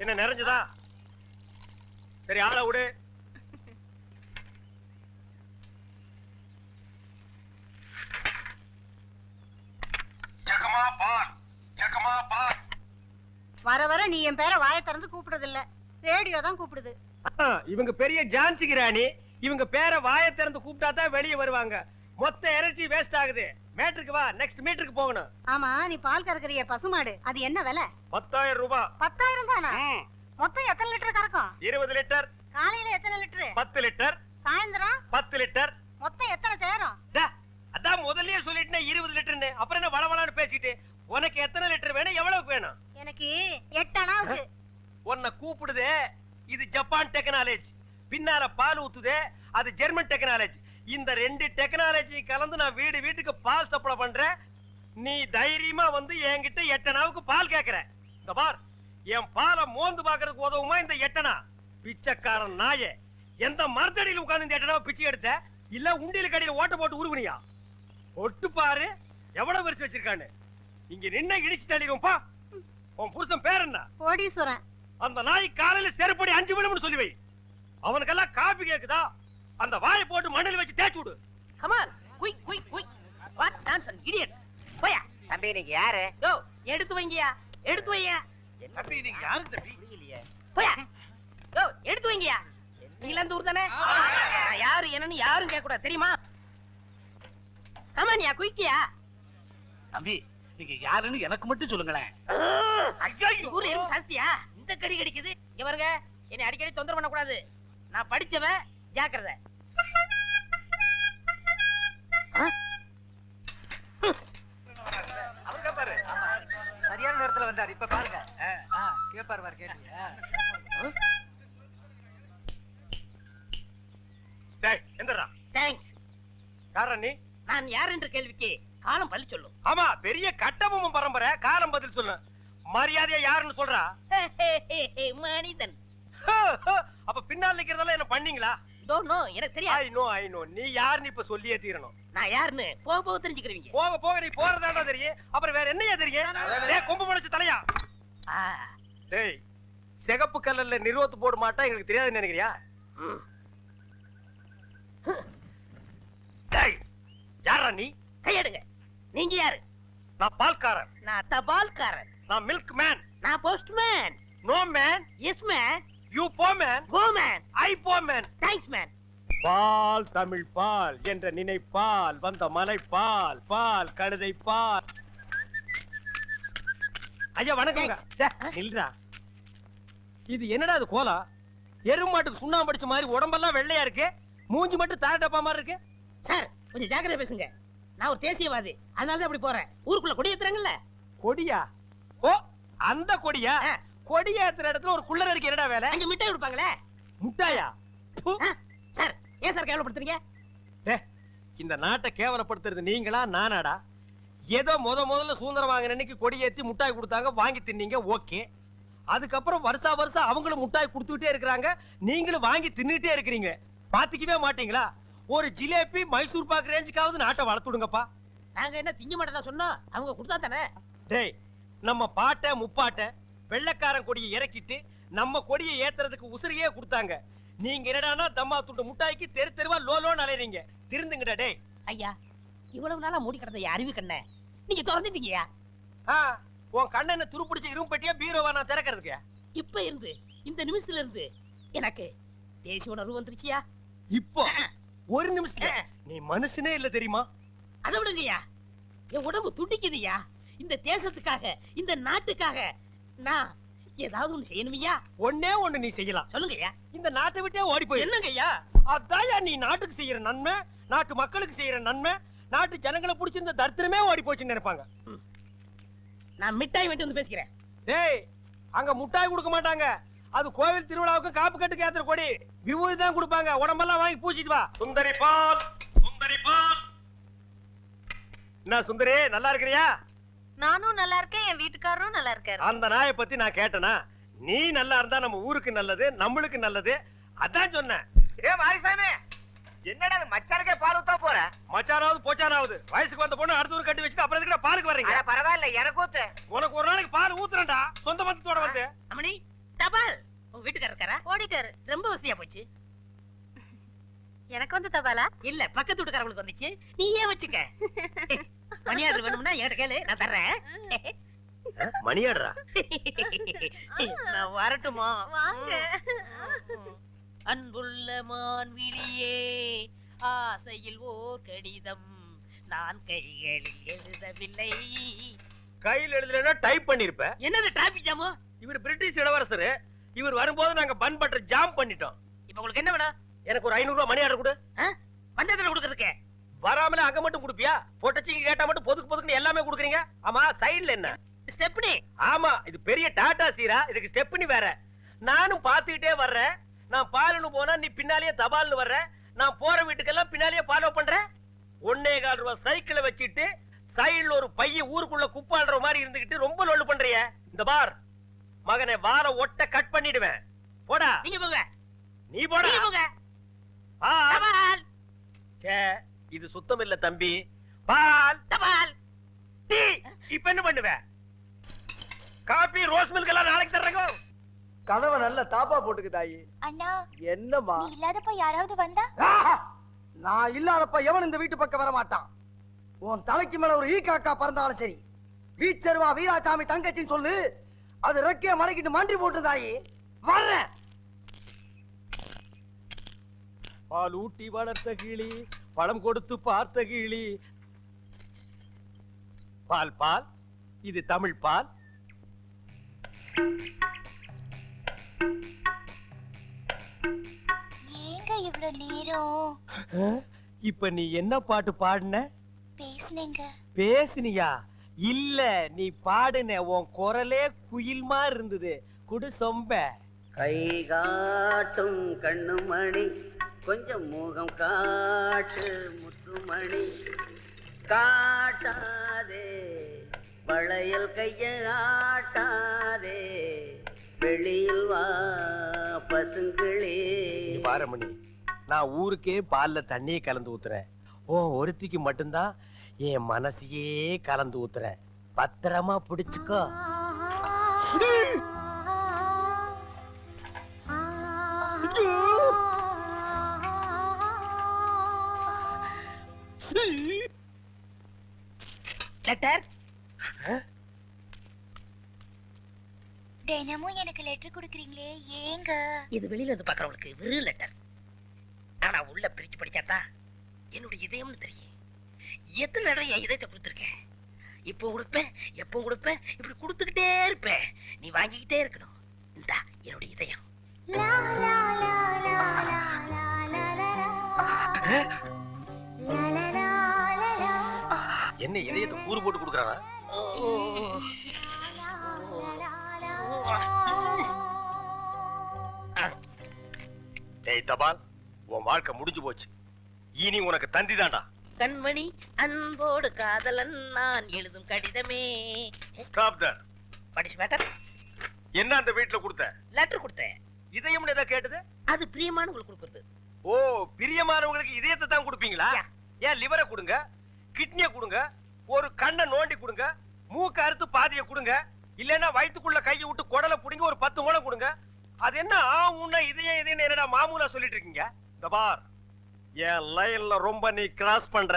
என்ன நிறைஞ்சதா? சரி, ஆளை விடு. வர வர நீ என் பேரை வாயை திறந்து கூப்பிடுறது இல்ல, ரேடியோ தான் கூப்பிடுது. இவங்க பெரிய ஜான்சி ராணி, இவங்க பேரை வாயை திறந்து கூப்பிட்டா தான் வெளியே வருவாங்க. மொத்த எனர்ஜி வேஸ்ட் ஆகுது. மேட்ருக்கு வா, நெக்ஸ்ட் மீட்டருக்கு போகணும். ஆமா, நீ பால் கறக்குறிய பசுமாடு, அது என்ன விலை? 10,000 ரூபாய். 10,000 தானா? மொத்தம் எத்தனை லிட்டர் கறக்கும்? 20 லிட்டர். காலையில எத்தனை லிட்டர்? 10 லிட்டர். சாயந்தரம் 10 லிட்டர். மொத்தம் எத்தனை தேரும்? அதான் முதல்லயே சொல்லிட்டேன் 20 லிட்டர்னு. அப்புறம் என்ன வளவளான்னு பேசிட்டு? உனக்கு எத்தனை லிட்டர் வேணும், எவ்வளவுக்கு வேணும்? எனக்கு 8 அணாவுக்கு. உன்னை கூப்பிடுதே, இது ஜப்பான் டெக்னாலஜி. பின்னால பால் ஊத்துதே, அது ஜெர்மன் டெக்னாலஜி. இந்த 2 டெக்னாலஜி கலந்து நான் வீட்டுக்கு பால் சப்ளை பண்றேன். நீ தைரியமா வந்து என்கிட்ட 8 அணாவுக்கு பால் கேக்குற. இந்த பார், என் பாலை மோந்து பாக்குறதுக்கு உதவுமா இந்த 8 அணா? பிச்சைக்காரன் நாயே, எந்த மரத்தடியில் உட்கார்ந்து இந்த 8 அணாவை பிச்சை எடுத்த? இல்ல உண்டியல் கடையில ஓட்ட போட்டு உருவனியா? ஒட்டு பாரு எவ்வளவு வரிசை வச்சிருக்கான்னு. இங்க நின்ன இடிச்சு தள்ளிடுவோம்பா. உன் புருஷன் பேர் என்ன? கோடீஸ்வரன். அந்த நாய் காலையில செருப்படி 5 விடும்னு சொல்லி வை. அவனுக்கெல்லாம் காபி கேக்குதா? அந்த வாயை போட்டு மண்ணில் வச்சு தேய்ச்சு விடு. Come on, quick quick quick. What nonsense idiot. போயா. தம்பி நீங்க யாரு? யோ, எடுத்து வைங்கயா, எடுத்து வையா. தம்பி நீங்க யாரு தம்பி? புரியலையே. போயா. யோ, எடுத்து வைங்கயா. நீங்க அந்த ஊர் தானே? நான் யாரு என்னன்னு யாரும் கேட்க கூடாது, தெரியுமா? கமான்யா, குயிக்கியா. தம்பி நீங்க யாருன்னு எனக்கு மட்டும் சொல்லுங்களேன். ஐயோ, ஊர் எறும்பு சாஸ்தியா இந்த கடி கடிக்குது. இவருங்க என்னை அடிக்கடி தொந்தரவு பண்ண கூடாது. நான் படிச்சவன், ஜாக்கிரதை. அவருக்கு பாரு, சரியான நேரத்துல வந்தார். இப்ப பாருங்க, கேப்பாரு பாரு. கேட்டீங்க? டேய் எந்திரா. தேங்க்ஸ். யாரா நீ? நான் யார் என்ற கேள்விக்கு காலம் பள்ளி சொல்லும். ஆமா, பெரிய கட்டபொம்மன் பரம்பரை. காலம் பதில் சொல்லு. மரியாதையா யாருன்னு சொல்றா? மனிதன். அப்ப பின்னால் நிக்கிறதெல்லாம் என்ன பண்ணீங்களா? டோன்ட் நோ, எனக்கு தெரியாது. I know. நீ யாருன்னு இப்ப சொல்லியே தீரணும். நான் யாருன்னு போக போக தெரிஞ்சுக்கிறீங்க. போக போக நீ போறதாண்டா தெரியும். அப்புறம் வேற என்னையா தெரியும்? டேய் கொம்பு முளைச்ச தலையா. டேய் சிகப்பு கல்லல்ல நிறுவத்து போட மாட்டா எங்களுக்கு தெரியாதுன்னு நினைக்கிறியா? டேய் யாரா நீ? கையெடுங்க. நீங்க யாரு? நான் பால்காரன். நான் தபால்காரன். நான் மில்க் மேன். நான் postman. No man. Yes man. You போ மேன். Go man. ஐ போ மேன். Thanks man. பால் தமிழ் பால் என்ற நினைப்பால் வந்த மலை பால், பால் கழுதை பால். ஐயா வணக்கம். நில்றா. இது என்னடா இது கோலா? எருமாட்டுக்கு சுண்ணாம்பு அடிச்ச மாதிரி உடம்பெல்லாம் வெள்ளையா இருக்கு, மூஞ்சி மட்டும் தார டப்பா மாதிரி இருக்கு. சார் கொஞ்சம் ஜாக்கிரதை பேசுங்க. நான் ஒரு தேசியவாதி, அதனால தான் அப்படி போறேன். ஊருக்குள்ள கொடி ஏத்துறாங்கல்ல. கொடியா? ஓ அந்த கொடியா? கொடி ஏத்துற இடத்துல ஒரு குள்ளர் இருக்கு, என்னடா வேலை? அங்க மிட்டாய் கொடுப்பாங்களே. முட்டாயா? சார் ஏன் சார் கேவலப்படுத்துறீங்க? இந்த நாட்டை கேவலப்படுத்துறது நீங்களா நானாடா? ஏதோ முதல்ல சுதந்திரம் வாங்கின அன்னைக்கு கொடி ஏத்தி முட்டாய் கொடுத்தாங்க, வாங்கி தின்னீங்க, ஓகே. அதுக்கப்புறம் வருஷம் அவங்களும் முட்டாய் கொடுத்துட்டே இருக்கிறாங்க, நீங்களும் வாங்கி தின்னுட்டே இருக்கிறீங்க. பாத்துக்கவே மாட்டீங்களா? ஒரு ஜிலேபி மைசூர் பாக்கு ரேஞ்சுக்காவது நாட்டை வளர்த்துடுங்கப்பா. நாங்க என்ன திங்க மாட்டேன் சொன்னோம், அவங்க கொடுத்தா தானே. டேய் நம்ம பாட்ட முப்பாட்ட வெள்ளைக்காரன் கொடியை இறக்கிட்டு நம்ம கொடியை ஏத்துறதுக்கு உசிரியே கொடுத்தாங்க. நீங்க என்னடானா தம்மா துண்டு முட்டாய்க்கு தெரு தெருவா லோலோன்னு அலையறீங்க. திருந்துங்கடா டேய். ஐயா இவ்வளவு நாளா மூடி கிடந்த அறிவு கண்ணை நீங்க திறந்துட்டீங்கயா. உன் கண்ணனை துருப்பிடிச்ச இரும்பு பெட்டியா பீரோவா நான் திறக்கிறதுக்கு? இப்ப இருந்து இந்த நிமிஷத்துல இருந்து எனக்கு தேசிய உணர்வு வந்துருச்சியா. இப்போ ஒரு நிமிஷத்துல நீ மனுஷனே இல்ல தெரியுமா? அதை விடுங்கய்யா, என் உடம்பு துடிக்குதுயா. இந்த தேசத்துக்காக, இந்த நாட்டுக்காக நான் ஏதாவது ஒண்ணு செய்யணுமையா. ஒண்ணே ஒண்ணு நீ செய்யலாம். சொல்லுங்கய்யா. இந்த நாட்டை விட்டே ஓடி போய். என்னங்கய்யா? அதான்யா நீ நாட்டுக்கு செய்யற நன்மை, நாட்டு மக்களுக்கு செய்யற நன்மை. நாட்டு ஜனங்களை பிடிச்சிருந்த தரித்திரமே ஓடி போச்சுன்னு நினைப்பாங்க. நான் மிட்டாய் வேண்டி வந்து பேசிக்கிறேன். டேய் அங்க முட்டாய் கொடுக்க மாட்டாங்க, அது கோவில் திருவிழாவுக்கு காப்பு கட்டுக்கு ஏத்துற கொடி. விபூதி தான் கொடுப்பாங்க, உடம்பெல்லாம் வாங்கி பூச்சிட்டு வா. சுந்தரி பால், சுந்தரி பால். என்ன சுந்தரி நல்லா இருக்கிறியா? நானும் நல்லா இருக்கேன், என் வீட்டுக்காரரும் நல்லா இருக்காரு. அந்த நாயை பத்தி நான் கேட்டனா? நீ நல்லா இருந்தா நம்ம ஊருக்கு நல்லது, நம்மளுக்கு நல்லது. அதான் சொன்னேன். ஏ மாரிசாமி, என்னடா மச்சானுக்கே பால் ஊத்தா போற? மச்சானாவது போச்சானாவது வயசுக்கு வந்த பொண்ணு அடுத்த ஊர் கட்டி வச்சுட்டு அப்புறம் எதுக்கு பாலுக்கு வர்றீங்க? பரவாயில்ல, எனக்கு ஊத்து. உனக்கு ஒரு நாளைக்கு பால் ஊத்துறேன்டா, சொந்த பந்தத்தோட வந்து. அம்மணி தபால் உங்க வீட்டுக்காரர் இருக்காரா? ஓடிட்டாரு. ரொம்ப வசதியா போச்சு. எனக்கு வந்து தபாலா? இல்ல பக்கத்து வீட்டுக்காரங்களுக்கு வந்துச்சு. நீ ஏன் வச்சுக்க. மணியாடர் வேணும்னா என்கிட்ட கேளு, நான் தர்றேன். மணியாடுறா? நான் வரட்டுமா? வாங்க. அன்புள்ள மான்விழியே, ஆசையில் ஓர் கடிதம் நான் கைகளில் எழுதவில்லை. கையில் எழுதலைன்னா டைப் பண்ணிருப்ப. என்னது டிராபிக் ஜாமு? இவர் பிரிட்டிஷ் இளவரசர். இவர் வரும்போது நாங்க பன் பட்டர் ஜாம் பண்ணிட்டோம். இப்ப உங்களுக்கு என்ன வேணும்? எனக்கு ஒரு 500 ரூபாய் மணி ஆர்டர் கொடு. பஞ்சத்துல கொடுக்கறதுக்கு வராமல அங்க மட்டும் கொடுப்பியா? பொட்டச்சிங்க கேட்டா மட்டும் பொதுக்கு பொதுக்குன்னு எல்லாமே கொடுக்குறீங்க. ஆமா, சைடுல என்ன? ஸ்டெப்னி. ஆமா, இது பெரிய டாடா சீரா, இதுக்கு ஸ்டெப்னி வேற. நானும் பாத்துக்கிட்டே வர்றேன். நான் பாலுன்னு போனா நீ பின்னாலேயே தபால்னு வர்ற. நான் போற வீட்டுக்கெல்லாம் பின்னாலேயே ஃபாலோ பண்றேன். 1.25 ரூபாய் சைக்கிளை வச்சிட்டு சைடுல ஒரு பைய ஊருக்குள்ள குப்பாடுற மாதிரி இருந்துகிட்டு ரொம்ப லொல்லு பண்றிய. இந்த பார் மகனை, வார ஒட்ட கட் பண்ணிடுவேன். போடா. நீங்க போங்க. நீ போடா. நீங்க போங்க. பால். தபால் ச்சே, இது சுத்தம் இல்ல தம்பி. பால். தபால். டீ. இப்ப என்ன பண்ணுவ? காபி, ரோஸ் மில்க் எல்லாம் நாளைக்கு தர்றேங்க. கதவை நல்ல தாப்பா போட்டுக்கு தாயி. அண்ணா, என்னம்மா? நீ இல்லாதப்ப யாராவது வந்தா? ஆஹா! நான் இல்லாதப்ப எவன் இந்த வீட்டு பக்கம் வர மாட்டான். உன் தலைக்கு மேல ஒரு ஈ காக்கா பறந்தாலும் சரி, வீச்சருவா வீராசாமி தங்கச்சின்னு சொல்லு. அது ரெக்கைய மடக்கிட்டு மண்டி போட்டு தாயி வர்றேன். பால் ஊட்டி வளர்த்த கிளி, பழம் கொடுத்து பார்த்த கிளி. பால் பால், இது தமிழ் பால். ஏங்க இவ்ளோ நேரம்? இப்ப நீ என்ன பாட்டு பாடுன? பேசுனேங்க. பேசுனியா? இல்ல, நீ பாடுன. உன் குரலே குயில் மாதிரி இருந்தது. குடு சொம்ப. கை காட்டும் கண்ணுமணி, கொஞ்சம் முகம் காட்டு முத்துமணி. காட்டாதே வளையல் கைய ஆட்டாதே, வெளியில் வா பசுங்களே. பாரமணி, நான் ஊருக்கே பால்ல தண்ணியை கலந்து ஊத்துறேன். ஓ ஒருத்திக்கு மட்டும்தான் என் மனசையே கலந்து ஊத்துறேன். பத்திரமா பிடிச்சுக்கோ. லெட்டர். தினமும் எனக்கு லெட்டர் கொடுக்குறீங்களே, ஏங்க? இது வெளியில இருந்து பாக்குறவங்களுக்கு வெறும் லெட்டர். ஆனா உள்ள பிரிச்சு படிச்சாத்தா என்னுடைய இதயம்னு தெரியும். எத்தனை தடவை என் இதயத்தை கொடுத்துருக்கேன். இப்போ கொடுப்பேன், எப்போ கொடுப்பேன், இப்படி கொடுத்துக்கிட்டே இருப்பேன். நீ வாங்கிக்கிட்டே இருக்கணும். இந்தா என்னுடைய இதயம். லா லா லா லா லா லா லா லா லா லா. என்ன இதயத்தை கூறு போட்டு கொடுக்கறானா? டேய் தபால், உன் வாழ்க்கை முடிஞ்சு போச்சு. இனி உனக்கு தந்தி தான்டா. கண்மணி அன்போடு காதலன் நான் எழுதும் கடிதமே. Stop that. படிச்சு மேட்டர். என்ன அந்த வீட்ல கொடுத்த? லெட்டர் கொடுத்தேன். இதயம்னு ஏதா கேட்டது? அது பிரியமானவங்களுக்கு கொடுக்கறது. ஓ, பிரியமானவங்களுக்கு இதயத்தை தான் கொடுப்பீங்களா? ஏன் லிவரை கொடுங்க, கிட்னியை கொடுங்க, ஒரு கண்ணை நோண்டி கொடுங்க, மூக்க அறுத்து பாதியை கொடுங்க, இல்லன்னா வயித்துக்குள்ள கையை விட்டு குடலை புடிங்க ஒரு 10 முளை கொடுங்க. அது என்ன உன்ன இதயம் இதயம் என்னடா மாமூலா சொல்லிட்டு இருக்கீங்க? இந்த பார், என் லைன்ல ரொம்ப நீ கிராஸ் பண்ற.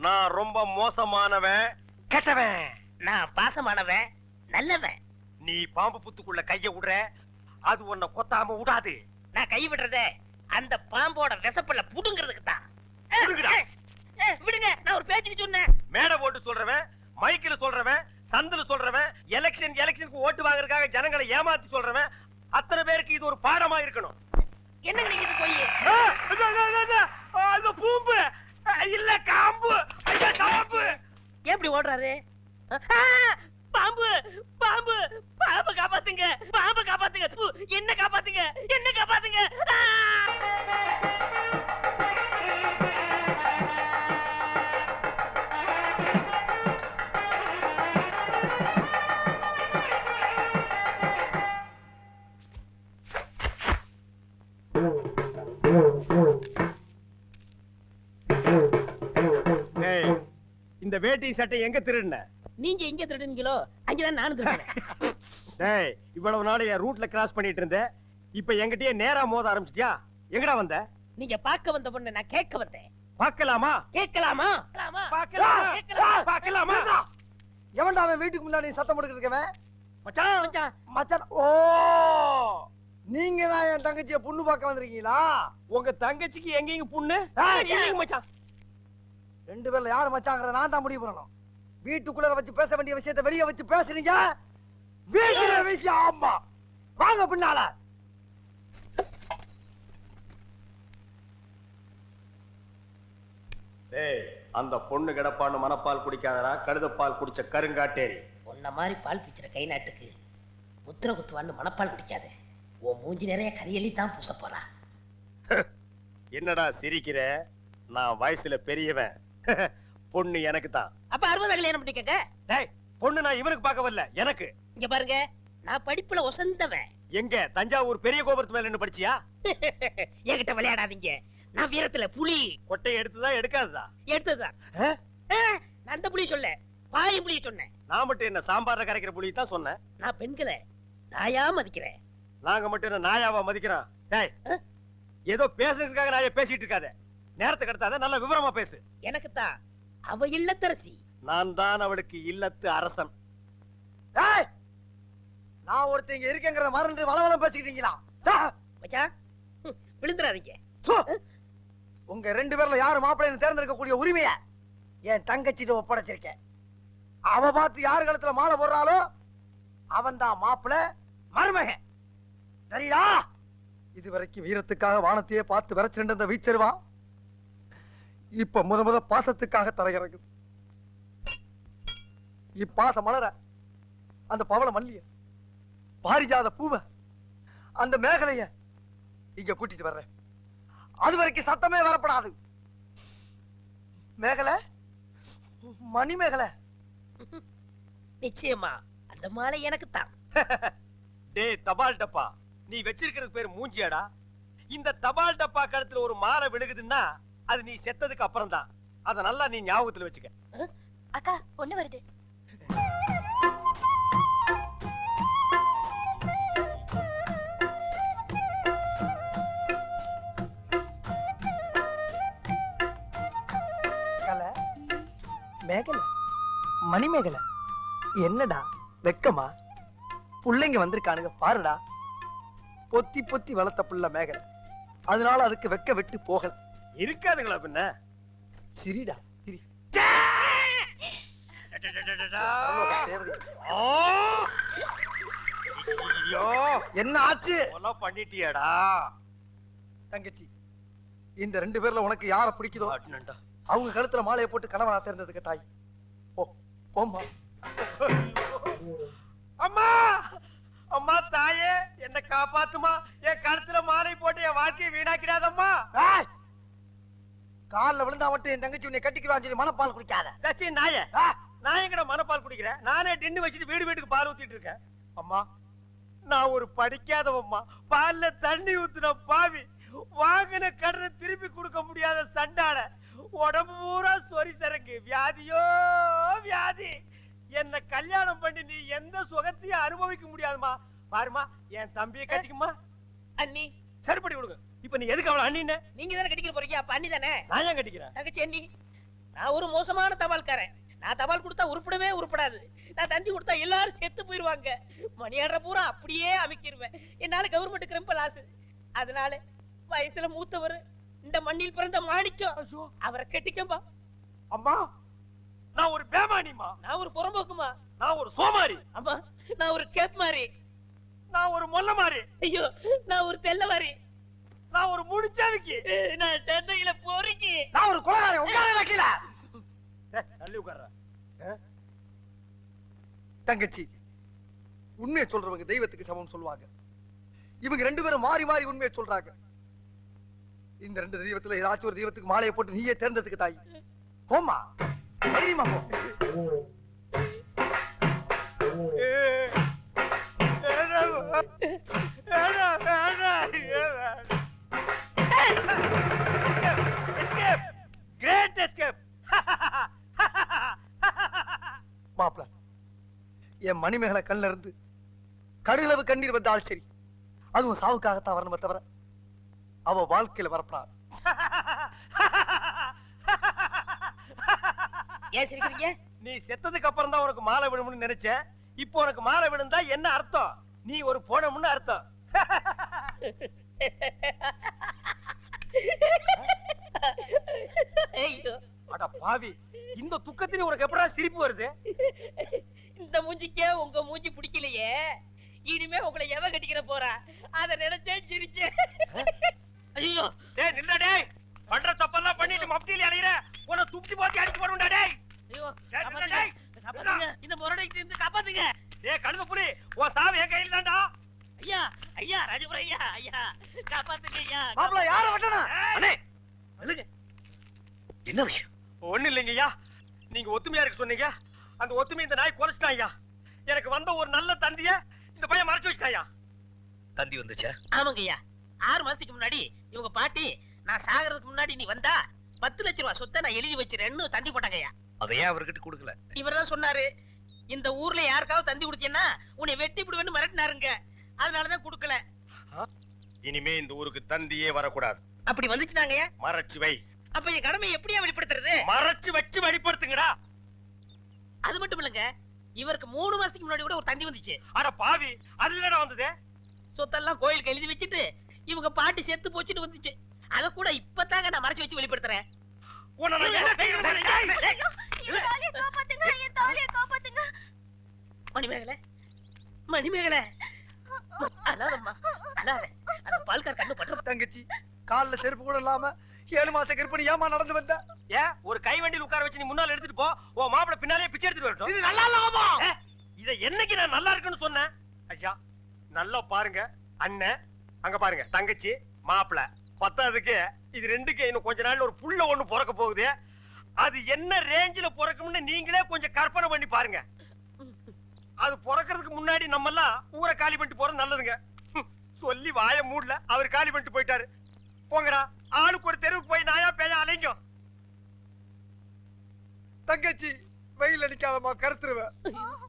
நான் ரொம்ப மோசமானவன், கெட்டவன். நான் பாசமானவன், நல்லவன். நீ பாம்பு புத்துக்குள்ள கைய விடுற, அது உன்னை கொத்தாம விடாது. நான் கை விடுறதே அந்த பாம்போட விசப்பல்ல புடுங்கிறதுக்கு தான். புடுங்குடா. விடுங்க, நான் ஒரு பேச்சுக்கு சொன்னேன். மேடை போட்டு சொல்றவன், மைக்கில சொல்றவன், சந்தில சொல்றவன், எலெக்ஷனுக்கு ஓட்டு வாங்குறதுக்காக ஜனங்களை ஏமாத்தி சொல்றவன், அத்தனை பேருக்கு இது ஒரு பாடமா இருக்கணும். என்ன நீங்க போய் அது பூம்பு இல்ல காம்பு. ஐயா காம்பு. எப்படி ஓடுறாரு? பாம்பு பாம்பு பாம்பு காப்பாத்துங்க, பாம்பு காப்பாத்துங்க. என்ன காப்பாத்துங்க, என்ன காப்பாத்துங்க. இந்த வேட்டி சட்டை எங்க திருடுன? நீங்க எங்க திருடுனீங்களோ அங்கதான் நானும் திருடுனேன். டேய் இவ்வளவு நாள் என் ரூட்ல கிராஸ் பண்ணிட்டு இருந்தேன் இப்ப என்கிட்டயே நேரா மோத ஆரம்பிச்சிட்டியா எங்கடா வந்த நீங்க பார்க்க வந்த பொண்ணு நான் கேட்க வந்தேன். பார்க்கலாமா கேட்கலாமா? பார்க்கலாமா எவன்டா அவன் வீட்டுக்கு முன்னாடி சத்தம் போட்டுக்கிட்டு மச்சான் மச்சான்? ஓ, நீங்க தான் என் தங்கச்சிய பொண்ணு பார்க்க வந்திருக்கீங்களா? உங்க தங்கச்சிக்கு எங்கேயும் புண்ணு இல்லைங்க மச்சான். ரெண்டு பேர்ல யாரு மச்சாங்கிறத நான் தான் முடிவு பண்ணணும். வீட்டுக்குள்ள வச்சு பேச வேண்டிய விஷயத்தை வெளியே வச்சு பேசுறீங்க. வீட்டுல விஷயம். ஆமா, வாங்க பின்னால. டேய் அந்த பொண்ணு கிடப்பான்னு மனப்பால் குடிக்காதடா, கழுதப்பால் குடிச்ச கருங்காட்டேரி. உன்ன மாதிரி பால் பிச்சுற கை நாட்டுக்கு முத்திர குத்துவான்னு மனப்பால் குடிக்காத. உன் மூஞ்சி நிறைய கரியலி தான் பூச போறா. என்னடா சிரிக்கிற? நான் வயசுல பெரியவன். பொண்ணு எனக்கு தான். அப்ப 60 கல்யாணம் பண்ணிக்கங்க. டேய் பொண்ணு நான் இவனுக்கு பார்க்க வரல, எனக்கு. இங்க பாருங்க, நான் படிப்புல ஒசந்தவன். எங்க தஞ்சாவூர் பெரிய கோபுரத்து மேல நின்னு படிச்சியா? என்கிட்ட விளையாடாதீங்க. நான் வீரத்துல புலி. கொட்டையை எடுத்துதான் எடுக்காததா? எடுத்ததுதான். நான் அந்த புலி சொல்ல, பாய புலி சொன்னேன். நான் மட்டும் என்ன சாம்பார்ல கரைக்கிற புலி தான் சொன்னேன். நான் பெண்களை தாயா மதிக்கிறேன். நாங்க மட்டும் என்ன நாயாவா மதிக்கிறோம்? டேய் ஏதோ பேசுறதுக்காக நாய பேசிட்டு இருக்காத. நேரத்தை கடத்தாத, நல்ல விவரமா பேசு. எனக்குத்தான் அவ இல்லத்தரசி. நான் தான் அவளுக்கு இல்லத்து அரசன். ஏய், நான் ஒருத்தங்க இருக்கேங்கிறத மறந்து வளவளம் பேசிக்கிட்டீங்களா? மச்சான் விழுந்துறாதீங்க. உங்க ரெண்டு பேர்ல யாரு மாப்பிள்ளைன்னு தேர்ந்தெடுக்கக்கூடிய உரிமையை என் தங்கச்சிட்டு ஒப்படைச்சிருக்கேன். அவ பார்த்து யாரு கழுத்துல மாலை போடுறாளோ அவன் தான் மாப்பிள்ள மருமகன். சரியா? இதுவரைக்கும் வீரத்துக்காக வானத்தையே பார்த்து விரைச்சிட்டு இருந்த வீச்சருவா இப்ப முத பாசத்துக்காக தரையிறங்குது. இப்பாசம் மலர அந்த பவள மல்லிய, பாரிஜாத பூவ, அந்த மேகலைய இங்க கூட்டிட்டு வர்றேன். அது வரைக்கும் சத்தமே வரப்படாது. மேகலை, மணி மேகலை. நிச்சயமா அந்த மாலை எனக்குத்தான். டேய் தபால் டப்பா, நீ வச்சிருக்கிறது பேர் மூஞ்சியாடா? இந்த தபால் டப்பா கழுத்துல ஒரு மாலை விழுகுதுன்னா அது நீ செத்ததுக்கு அப்புறம் தான். அத நல்லா நீ ஞாபகத்துல வச்சுக்க. அக்கா பொண்ணு வருது. மேகலை, மணி மேகலை, என்னடா வெக்கமா? புள்ளைங்க வந்திருக்கானுங்க பாருடா. பொத்தி பொத்தி வளர்த்த புள்ள மேகலை, அதனால அதுக்கு வெக்க விட்டு போகல. இருக்காதுங்களா பின்ன? சிரிடா சிரி. என்ன ஆச்சு? பண்ணிட்டியாடா தங்கச்சி, இந்த ரெண்டு பேர்ல உனக்கு யார பிடிக்குதோ அவங்க கழுத்துல மாலையை போட்டு கணவனா தேர்ந்ததுக்கு தாய். போம்மா. அம்மா அம்மா தாயே, என்ன காப்பாத்துமா. என் கழுத்துல மாலை போட்டு என் வாழ்க்கையை வீணாக்கிடாதம்மா. காலில் விழுந்தா மட்டும் என் தங்கச்சி உன்னை கட்டிக்கிறான்னு சொல்லி மனப்பால் குடிக்காத. தச்சி நாய, நான் எங்கட மனப்பால் குடிக்கிறேன்? நானே டின்னு வச்சுட்டு வீடு வீட்டுக்கு பால் ஊத்திட்டு இருக்கேன். அம்மா நான் ஒரு படிக்காதவம்மா, பால்ல தண்ணி ஊத்துன பாவி, வாங்கின கடனை திருப்பி கொடுக்க முடியாத சண்டாட, உடம்பு பூரா சொறி சரக்கு, வியாதியோ வியாதி. என்ன கல்யாணம் பண்ணி நீ எந்த சுகத்தையும் அனுபவிக்க முடியாதுமா. பாருமா, என் தம்பியை கட்டிக்குமா. அண்ணி சரிப்படி கொடுங்க. இப்ப நீ எதுக்கு அவளை அண்ணின்னு? நீங்க தானே கட்டிக்க போறீங்க, அப்ப அண்ணி தானே. நான் ஏன் கட்டிக்கிறேன்? தங்கச்சி அண்ணி, நான் ஒரு மோசமான தபால்காரன். நான் தபால் கொடுத்தா உருப்படவே உருப்படாது. நான் தந்தி கொடுத்தா எல்லாரும் செத்து போயிருவாங்க. மணியாடுற பூரா அப்படியே அமைக்கிருவேன். என்னால கவர்மெண்ட்டுக்கு ரொம்ப லாஸ். அதனால வயசுல மூத்தவர், இந்த மண்ணில் பிறந்த மாணிக்கம், அவரை கட்டிக்கம்பா. அம்மா நான் ஒரு பேமானிமா, நான் ஒரு புறம்போக்குமா, நான் ஒரு சோமாரி, அம்மா நான் ஒரு கேப் மாறி, நான் ஒரு மொல்ல மாறி, ஐயோ நான் ஒரு தெல்ல மாறி, நான் ஒரு முடிச்சாவிக்கு, நான் சென்னையில போறீங்க, நான் ஒரு கொலைகாரன். உட்கார வைக்கல. தள்ளி உட்கார்ற. தங்கச்சி, உண்மையை சொல்றவங்க தெய்வத்துக்கு சமம் சொல்லுவாங்க. இவங்க ரெண்டு பேரும் மாறி மாறி உண்மையை சொல்றாங்க. இந்த ரெண்டு தெய்வத்துல ஏதாச்சும் ஒரு தெய்வத்துக்கு மாலையை போட்டு நீயே தேர்ந்ததுக்கு தாய். போமா, தைரியமா போ. Great escape. மாப்ள, என் மணிமேகலை கண்ணில இருந்து கடுகளவு கண்ணீர் வந்தாலும் சரி, அதுவும் சாவுக்காகத்தான் வரணுமே தவிர அவ வாழ்க்கையில வரப்படாது. ஏன் சிரிக்கிறீங்க? நீ செத்ததுக்கு அப்புறம் தான் உனக்கு மாலை விழும்னு நினைச்சேன். இப்போ உனக்கு மாலை விழுந்தா என்ன அர்த்தம்? நீ ஒரு போனமுன்னு அர்த்தம். ஐயோ, அட பாவி, இந்த துக்கத்திலே உனக்கு எப்படா சிரிப்பு வருது? இந்த மூஞ்சிக்கே உங்க மூஞ்சி பிடிக்கலையே, இனிமே உங்களை எவ கட்டிக்கிற போறா? அத நினைச்சே சிரிச்சேன். ஐயோ, டேய் நில்ல டேய். பண்ற தப்பெல்லாம் பண்ணிட்டு மப்டியில அலையற. உன்னை துப்பி போட்டு அடிச்சு போடுடா டேய். ஐயோ, டேய், காப்பாத்துங்க, டேய். காப்பாத்துங்க. இந்த முரடைக்கு இருந்து காப்பாத்துங்க. டேய் கழுத புலி, உன் சாவு என் கையில தான்டா. ஐயா, ஐயா, ராஜபுரம் ஐயா, ஐயா, காப்பாத்துங்க ஐயா. மாப்பிள்ள யார வெட்டனா? அண்ணே, சொல்லுங்க. என்ன விஷயம்? ஒண்ணு இல்லைங்க ஐயா. நீங்க ஒத்துமையா இருக்க சொன்னீங்க. அந்த ஒத்துமை இந்த நாய் குறைச்சிட்டான் ஐயா. எனக்கு வந்த ஒரு நல்ல தந்திய இந்த பையன் மறைச்சு வச்சிட்டான் ஐயா. தந்தி வந்துச்சா? ஆமாங்க ஐயா. 6 மாசத்துக்கு முன்னாடி இவங்க பாட்டி நான் சாகிறதுக்கு முன்னாடி நீ வந்தா 10 லட்சம் ரூபாய் சொத்தை நான் எழுதி வச்சிருன்னு தந்தி போட்டாங்க ஐயா. அதை ஏன் அவர்கிட்ட கொடுக்கல? இவர்தான் சொன்னாரு, இந்த ஊர்ல யாருக்காவது தந்தி கொடுத்தீங்கன்னா உன்னை வெட்டி விடுவேன்னு மிரட்டினாருங்க. அதனாலதான் கொடுக்கல. இனிமே இந்த ஊருக்கு தந்தியே வரக்கூடாது. அப்படி வந்துச்சுனாங்க ஐயா. மறைச்சு வை. அப்ப என் கடமையை எப்படியா வெளிப்படுத்துறது? மறைச்சு வச்சு வெளிப்படுத்துங்கடா. அது மட்டும் இல்லங்க, இவருக்கு 3 மாசத்துக்கு முன்னாடி கூட ஒரு தந்தி வந்துச்சு. அட பாவி, அது என்னடா வந்தது? சொத்தெல்லாம் கோயிலுக்கு எழுதி வச்சுட்டு இவங்க பாட்டி செத்து போச்சுட்டு வந்துச்சு. அத கூட இப்பதாங்க நான் மறைச்சு வச்சு வெளிப்படுத்துறேன். உன்னை நான் என்ன செய்யணும்? மணிமேகலை, மணிமேகலை, அழாதம்மா, அழாத. அந்த பால்கார் கண்ணு பட்டு. தங்கச்சி கால்ல செருப்பு கூட இல்லாம 7 மாச கர்ப்பிணி ஏமா நடந்து வந்த? ஏன் ஒரு கை வண்டியில் உட்கார வச்சு நீ முன்னால எடுத்துட்டு போ. உன் மாப்பிள பின்னாலே பிச்சை எடுத்துட்டு வரட்டும். இது நல்லா இல்லாமா? இத என்னைக்கு நான் நல்லா இருக்குன்னு சொன்னேன்? ஐயா நல்லா பாருங்க. அண்ணன் அங்க பாருங்க, தங்கச்சி மாப்பிள. பத்தாவதுக்கு இது ரெண்டுக்கு இன்னும் கொஞ்ச நாள்ல ஒரு புள்ள ஒண்ணு பிறக்க போகுது. அது என்ன ரேஞ்சில பிறக்கும்னு நீங்களே கொஞ்சம் கற்பனை பண்ணி பாருங்க. அது பிறக்கிறதுக்கு முன்னாடி நம்ம எல்லாம் ஊரை காலி பண்ணிட்டு போறது நல்லதுங்க. சொல்லி வாய மூடல, அவர் காலி பண்ணிட்டு போயிட்டாரு. போங்கடா, ஆளுக்கு ஒரு தெருவுக்கு போய் நாயா பேயா அலைங்க. தங்கச்சி வெயில் அடிக்காதமா கருத்துருவ.